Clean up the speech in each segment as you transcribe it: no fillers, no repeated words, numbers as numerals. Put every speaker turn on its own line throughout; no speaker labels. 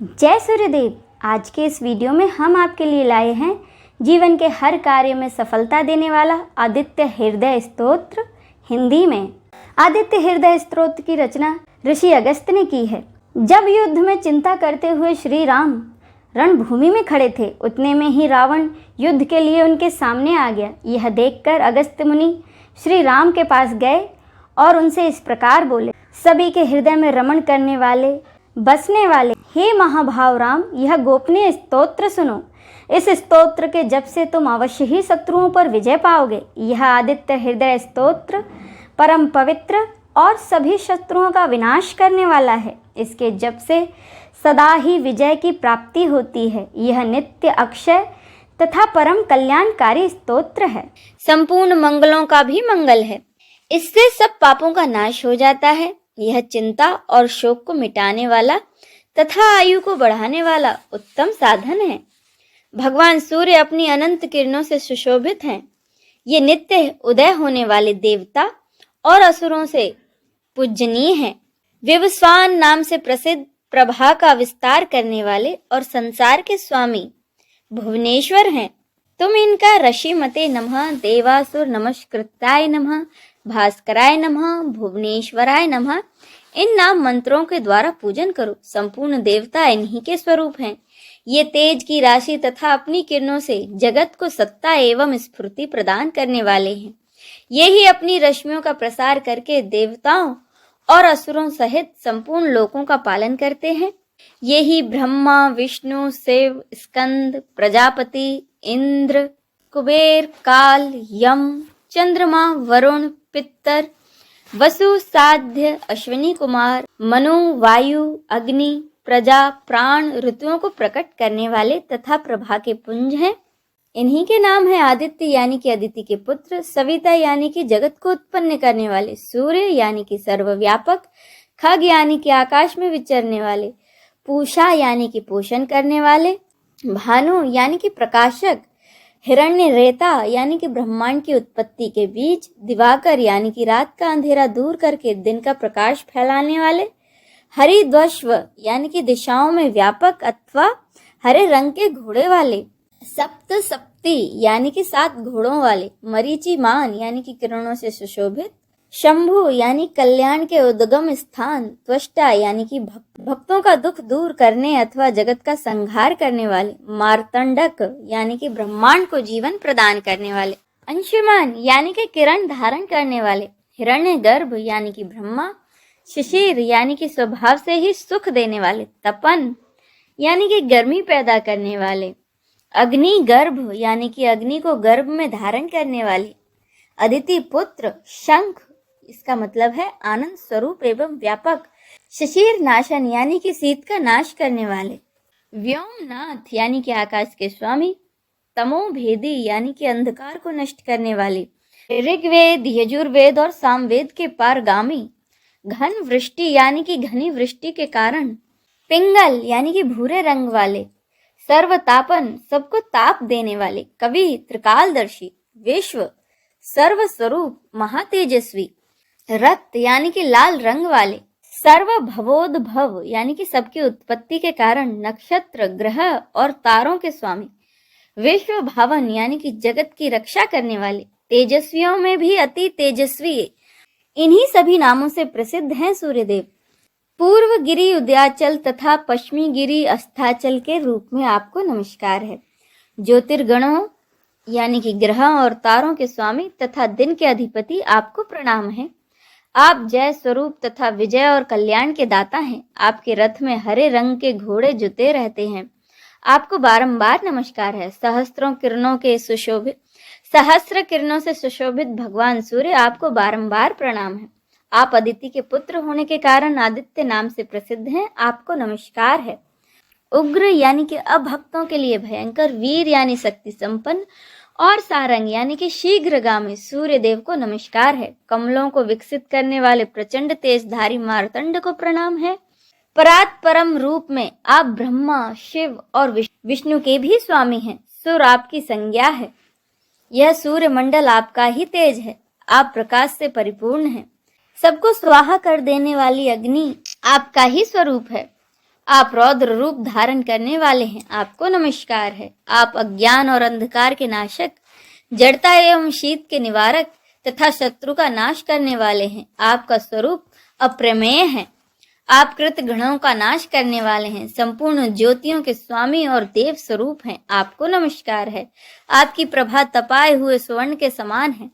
जय सूर्यदेव। आज के इस वीडियो में हम आपके लिए लाए हैं जीवन के हर कार्य में सफलता देने वाला आदित्य हृदय स्तोत्र हिंदी में। आदित्य हृदय स्तोत्र की रचना ऋषि अगस्त्य ने की है। जब युद्ध में चिंता करते हुए श्री राम रणभूमि में खड़े थे, उतने में ही रावण युद्ध के लिए उनके सामने आ गया। यह देखकर अगस्त्य मुनि श्री राम के पास गए और उनसे इस प्रकार बोले, सभी के हृदय में रमण करने वाले, बसने वाले हे महाभाव राम, यह गोपनीय स्तोत्र सुनो। इस स्तोत्र के जप से तुम अवश्य ही शत्रुओं पर विजय पाओगे। यह आदित्य हृदय स्तोत्र परम पवित्र और सभी शत्रुओं का विनाश करने वाला है। इसके जप से सदा ही विजय की प्राप्ति होती है। यह नित्य अक्षय तथा परम कल्याणकारी स्तोत्र है। संपूर्ण मंगलों का भी मंगल है। इससे सब पापों का नाश हो जाता है। यह चिंता और शोक को मिटाने वाला तथा आयु को बढ़ाने वाला उत्तम साधन है। भगवान सूर्य अपनी अनंत किरणों से सुशोभित हैं। ये नित्य उदय होने वाले देवता और असुरों से पूजनीय हैं। विवस्वान नाम से प्रसिद्ध प्रभा का विस्तार करने वाले और संसार के स्वामी भुवनेश्वर हैं। तुम इनका ऋषिमते नमः, देवासुर नमस्कृताय नमः, भास्कराय नमः, भुवनेश्वराय नमः इन नाम मंत्रों के द्वारा पूजन करो। संपूर्ण देवता इन्हीं के स्वरूप हैं। ये तेज की राशि तथा अपनी किरणों से जगत को सत्ता एवं स्फूर्ति प्रदान करने वाले हैं। ये ही अपनी रश्मियों का प्रसार करके देवताओं और असुरों सहित संपूर्ण लोकों का पालन करते हैं। ये ही ब्रह्मा, विष्णु, शिव, स्कंद, प्रजापति, इंद्र, कुबेर, काल, यम, चंद्रमा, वरुण, पितर, वसु, साध्य, अश्विनी कुमार, मनु, वायु, अग्नि, प्रजा, प्राण, ऋतुओं को प्रकट करने वाले तथा प्रभा के पुंज हैं। इन्हीं के नाम है आदित्य यानी कि अदिति के पुत्र, सविता यानी कि जगत को उत्पन्न करने वाले, सूर्य यानी कि सर्वव्यापक, खग यानी कि आकाश में विचरने वाले, पूषा यानी कि पोषण करने वाले, भानु यानी कि प्रकाशक, हिरण्य रेता यानी कि ब्रह्मांड की उत्पत्ति के बीज, दिवाकर यानी कि रात का अंधेरा दूर करके दिन का प्रकाश फैलाने वाले, हरिद्वश्व यानी कि दिशाओं में व्यापक अथवा हरे रंग के घोड़े वाले, सप्त सप्ती यानी कि 7 घोड़ों वाले, मरीचिमान यानी कि किरणों से सुशोभित, शंभु यानी कल्याण के उद्गम स्थान, त्वष्टा यानी कि भक्तों का दुख दूर करने अथवा जगत का संहार करने वाले, मार्तंडक यानी कि ब्रह्मांड को जीवन प्रदान करने वाले, अंशुमान यानी कि किरण धारण करने वाले, हिरण्यगर्भ यानी कि ब्रह्मा, शिशिर यानी कि स्वभाव से ही सुख देने वाले, तपन यानी कि गर्मी पैदा करने वाले, अग्नि गर्भ यानी कि अग्नि को गर्भ में धारण करने वाले, अदिति पुत्र, शंख इसका मतलब है आनंद स्वरूप एवं व्यापक, शिशिर नाशन यानी कि शीत का नाश करने वाले, व्योमनाथ यानी कि आकाश के स्वामी, तमोभेदी यानी कि अंधकार को नष्ट करने वाले, ऋग्वेद, यजुर्वेद और सामवेद के पारगामी, घन वृष्टि यानी कि घनी वृष्टि के कारण, पिंगल यानी कि भूरे रंग वाले, सर्वतापन सबको ताप देने वाले, कवि त्रिकालदर्शी, विश्व सर्वस्वरूप महातेजस्वी, रक्त यानी कि लाल रंग वाले, सर्वभवोद्भव यानी कि सबकी उत्पत्ति के कारण, नक्षत्र, ग्रह और तारों के स्वामी, विश्व भावन यानी कि जगत की रक्षा करने वाले, तेजस्वियों में भी अति तेजस्वी, इन्हीं सभी नामों से प्रसिद्ध हैं सूर्यदेव। पूर्व गिरि उदयाचल तथा पश्चिमी गिरि अस्ताचल के रूप में आपको नमस्कार है। ज्योतिर्गणों यानी कि ग्रह और तारों के स्वामी तथा दिन के अधिपति आपको प्रणाम है। आप जय स्वरूप तथा विजय और कल्याण के दाता हैं। आपके रथ में हरे रंग के घोड़े जुते रहते हैं। आपको बारंबार नमस्कार है। सहस्र किरणों से सुशोभित भगवान सूर्य आपको बारंबार प्रणाम है। आप अदिति के पुत्र होने के कारण आदित्य नाम से प्रसिद्ध हैं। आपको नमस्कार है। उग्र यानी कि अभक्तों के लिए भयंकर, वीर यानी शक्ति संपन्न और सारंग यानी कि शीघ्रगामी सूर्य देव को नमस्कार है। कमलों को विकसित करने वाले प्रचंड तेजधारी मार्तंड को प्रणाम है। परात परम रूप में आप ब्रह्मा, शिव और विष्णु के भी स्वामी हैं। सुर आपकी संज्ञा है। यह सूर्य मंडल आपका ही तेज है। आप प्रकाश से परिपूर्ण हैं। सबको स्वाहा कर देने वाली अग्नि आपका ही स्वरूप है। आप रौद्र रूप धारण करने वाले हैं, आपको नमस्कार है। आप अज्ञान और अंधकार के नाशक, जड़ता एवं शीत के निवारक तथा शत्रु का नाश करने वाले हैं। आपका स्वरूप अप्रमेय है। आप कृत गणों का नाश करने वाले हैं, संपूर्ण ज्योतियों के स्वामी और देव स्वरूप हैं, आपको नमस्कार है। आपकी प्रभा तपाए हुए स्वर्ण के समान है।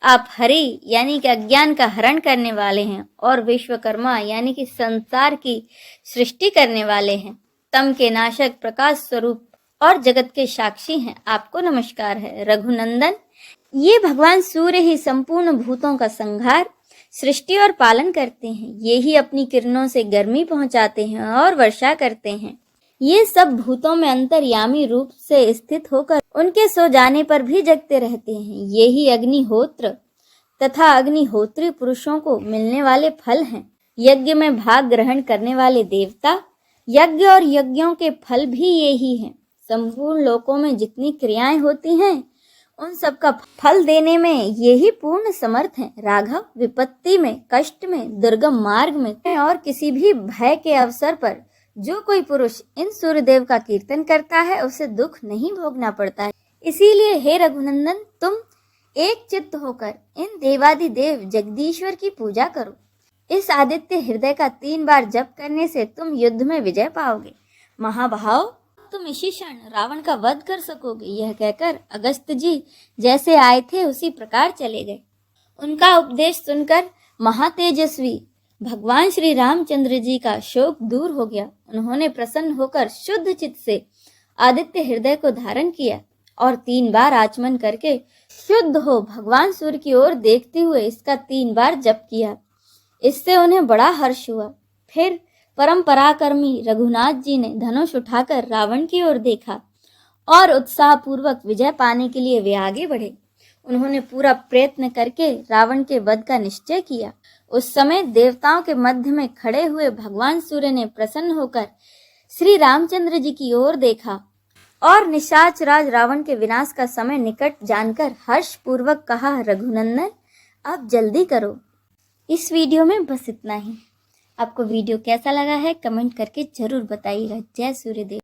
आप हरि यानी कि अज्ञान का हरण करने वाले हैं और विश्वकर्मा यानी कि संसार की सृष्टि करने वाले हैं। तम के नाशक, प्रकाश स्वरूप और जगत के साक्षी हैं, आपको नमस्कार है। रघुनंदन, ये भगवान सूर्य ही संपूर्ण भूतों का संहार, सृष्टि और पालन करते हैं। ये ही अपनी किरणों से गर्मी पहुंचाते हैं और वर्षा करते हैं। ये सब भूतों में अंतर्यामी रूप से स्थित होकर उनके सो जाने पर भी जगते रहते हैं। ये ही अग्निहोत्र तथा अग्निहोत्री पुरुषों को मिलने वाले फल हैं। यज्ञ में भाग ग्रहण करने वाले देवता, यज्ञ और यज्ञों के फल भी ये ही हैं। संपूर्ण लोकों में जितनी क्रियाएं होती हैं उन सब का फल देने में ये ही पूर्ण समर्थ हैं। राघव, विपत्ति में, कष्ट में, दुर्गम मार्ग में और किसी भी भय के अवसर पर जो कोई पुरुष इन सूर्यदेव का कीर्तन करता है उसे दुख नहीं भोगना पड़ता है। इसीलिए हे रघुनंदन, तुम एक चित्त होकर इन देवादि देव जगदीश्वर की पूजा करो। इस आदित्य हृदय का 3 बार जप करने से तुम युद्ध में विजय पाओगे। महाभाव, तुम इसी क्षण रावण का वध कर सकोगे। यह कहकर अगस्त जी जैसे आए थे उसी प्रकार चले गए। उनका उपदेश सुनकर महातेजस्वी भगवान श्री रामचंद्र जी का शोक दूर हो गया। उन्होंने प्रसन्न होकर शुद्ध चित्त से आदित्य हृदय को धारण किया और 3 बार आचमन करके शुद्ध हो भगवान सूर्य की ओर देखते हुए इसका 3 बार जप किया। इससे उन्हें बड़ा हर्ष हुआ। फिर परम पराक्रमी रघुनाथ जी ने धनुष उठाकर रावण की ओर देखा और उत्साहपूर्वक विजय पाने के लिए वे आगे बढ़े। उन्होंने पूरा प्रयत्न करके रावण के वध का निश्चय किया। उस समय देवताओं के मध्य में खड़े हुए भगवान सूर्य ने प्रसन्न होकर श्री रामचंद्र जी की ओर देखा और निशाच राज रावण के विनाश का समय निकट जानकर हर्ष पूर्वक कहा, रघुनंदन अब जल्दी करो। इस वीडियो में बस इतना ही। आपको वीडियो कैसा लगा है कमेंट करके जरूर बताइएगा। जय सूर्यदेव।